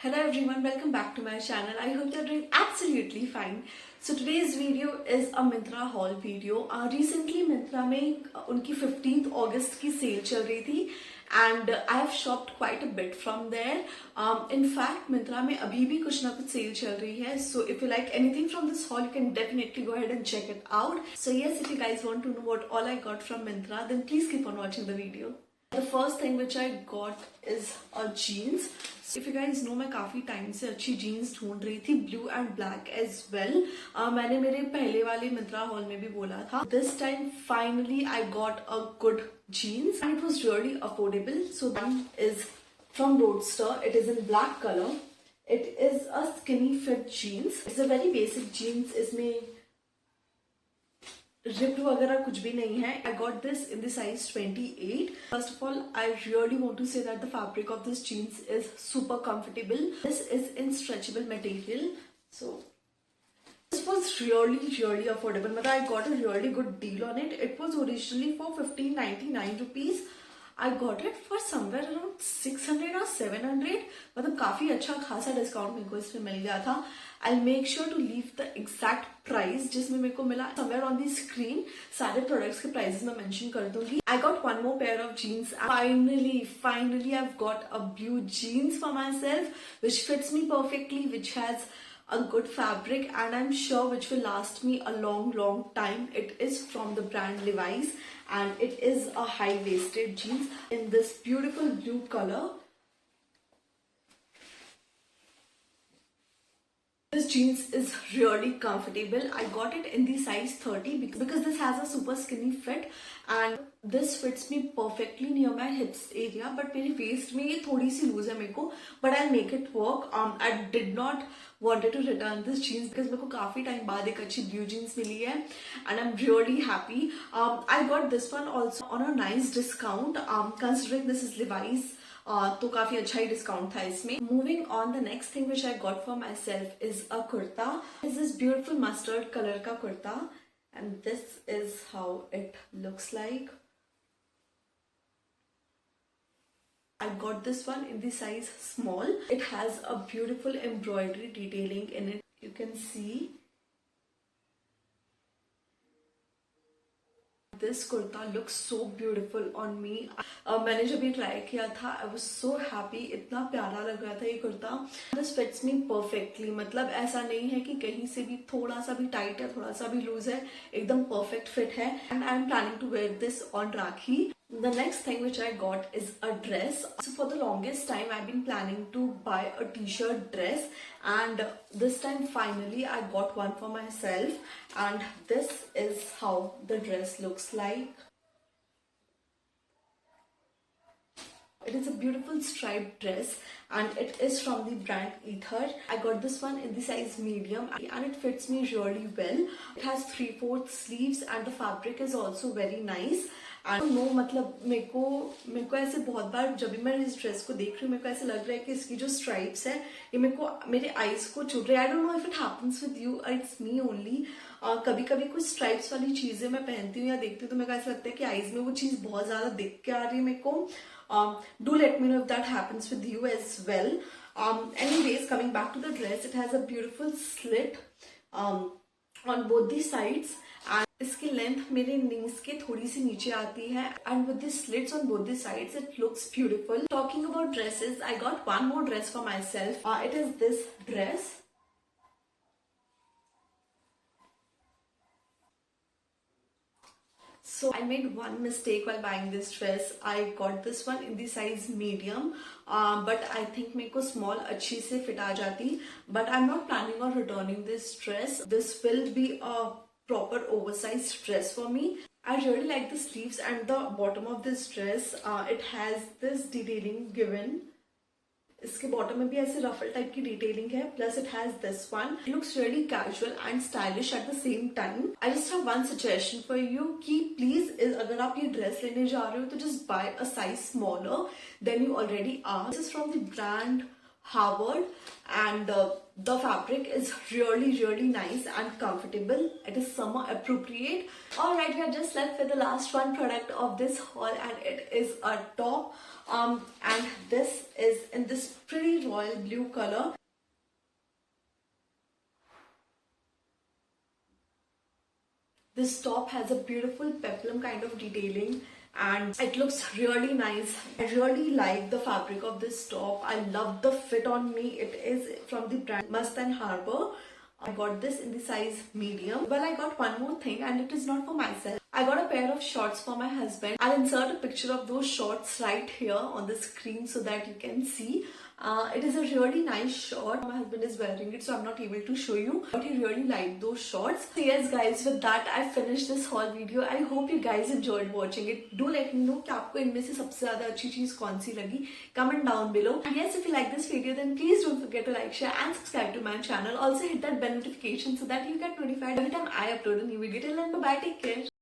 Hello everyone, welcome back to my channel. I hope you're doing absolutely fine. So today's video is a Myntra haul video. Recently Myntra में उनकी 15th August की sale चल रही थी and I have shopped quite a bit from there. In fact Myntra में अभी भी कुछ ना कुछ sale चल रही है. So if you like anything from this haul, you can definitely go ahead and check it out. So yes, if you guys want to know what all I got from Myntra, then please keep on watching the video. The first thing which I got is a jeans. If you guys know, मैं काफ़ी time से अच्छी jeans ढूंढ रही थी, blue and black as well. मैंने मेरे पहले वाले मिंत्रा हॉल में भी बोला था. This time finally I got a good jeans and it was really affordable. So one is from Roadster. It is in black color. It is a skinny fit jeans. It's a very basic jeans. इसमें ripped वगैरह कुछ भी नहीं है. I got this in the size 28. First of all, I really want to say that the fabric of this jeans is super comfortable. This is in stretchable material. So this was really affordable. But I got a really good deal on it. It was originally for 1599 rupees. I got it for somewhere around 600 or 700. मतलब काफी अच्छा खासा discount मेरे को इसमें मिल गया था. I'll make sure to leave the exact price जिसमें मेरे को मिला somewhere on the screen. सारे products के prices मैं mention कर दूंगी. I got one more pair of jeans. Finally I've got a blue jeans for myself which fits me perfectly, which has a good fabric and I'm sure which will last me a long time. It is from the brand Levi's and it is a high-waisted jeans in this beautiful blue color. This jeans is really comfortable. I got it in the size 30 because this has a super skinny fit and this fits me perfectly near my hips area, but मेरी waist में ये थोड़ी सी loose है मेरे को, but I'll make it work. I did not wanted to return this jeans because मेरे को काफी टाइम बाद एक अच्छी blue jeans मिली है and I'm really happy. I got this one also on a nice discount. Considering this is Levi's, तो काफी अच्छा ही डिस्काउंट था इसमें. Moving on, the next thing which I got for myself is a kurta. This is beautiful mustard color का kurta and this is how it looks like. I got this one in the size small. It has a beautiful embroidery detailing in it. You can see. This kurta looks so beautiful on me. मैंने जब ये try किया था, I was so happy. इतना प्यारा लग रहा था ये kurta. This fits me perfectly. मतलब ऐसा नहीं है कि कहीं से भी थोड़ा सा भी टाइट है, थोड़ा सा भी लूज है. एकदम perfect fit है. And I am planning to wear this on Rakhi. The next thing which I got is a dress. So for the longest time I've been planning to buy a t-shirt dress and this time finally I got one for myself and this is how the dress looks like. It is a beautiful striped dress and it is from the brand Ether. I got this one in the size medium and it fits me really well. It has 3/4 sleeves and the fabric is also very nice. And no, मतलब मेरे को ऐसे बहुत बार जब भी मैं इस dress को देख रही हूँ मेरे को ऐसे लग रहा है कि इसकी जो स्ट्राइप्स है ये मेरे आईज को चुभ रहे हैं. I don't know if it happens with you और इट्स मी ओनली. कभी कभी कुछ स्ट्राइप्स वाली चीजें मैं पहनती हूँ या देखती हूँ तो मेरे को ऐसा लगता है कि आईज में वो चीज बहुत ज्यादा दिख के आ रही है मेरे को. Do let me know if that happens with you as well. Anyways, coming back to the dress, it has a beautiful slit on both the sides and इसकी लेंथ मेरे नीज के थोड़ी सी नीचे आती है and with the slits on both the sides it looks beautiful. Talking about dresses, I got one more dress for myself. It is this dress. So I made one mistake while buying this dress. I got this one in the size medium, but I think मेरे को small अच्छी से fit आ जाती. But I'm not planning on returning this dress. This will be a proper oversized dress for me. I really like the sleeves and the bottom of this dress. It has this detailing given. इसके bottom में भी ऐसे ruffle type की detailing है. Plus it has this one. It looks really casual and stylish at the same time. I just have one suggestion for you कि please अगर आप ये ड्रेस लेने जा रहे हो तो just buy a size smaller than you already are. This is from the brand Harvard, and the fabric is really nice and comfortable. It is summer appropriate. Alright, we are just left with the last one product of this haul, and it is a top, and this is in this pretty royal blue color. This top has a beautiful peplum kind of detailing, and it looks really nice. I really like the fabric of this top. I love the fit on me. It is from the brand Must and Harbor. I got this in the size medium. Well, I got one more thing, and it is not for myself. I got a pair of shorts for my husband. I'll insert a picture of those shorts right here on the screen so that you can see. It is a really nice short. My husband is wearing it, so I'm not able to show you, but he really liked those shorts. So yes guys, with that I finished this haul video. I hope you guys enjoyed watching it. Do let me know कि आपको इनमें से सबसे ज़्यादा अच्छी चीज़ कौन सी लगी. Comment down below. And yes, if you like this video, then please don't forget to like, share and subscribe to my channel. Also hit that bell notification so that you get notified every time I upload a new video. Till then, bye bye, take care.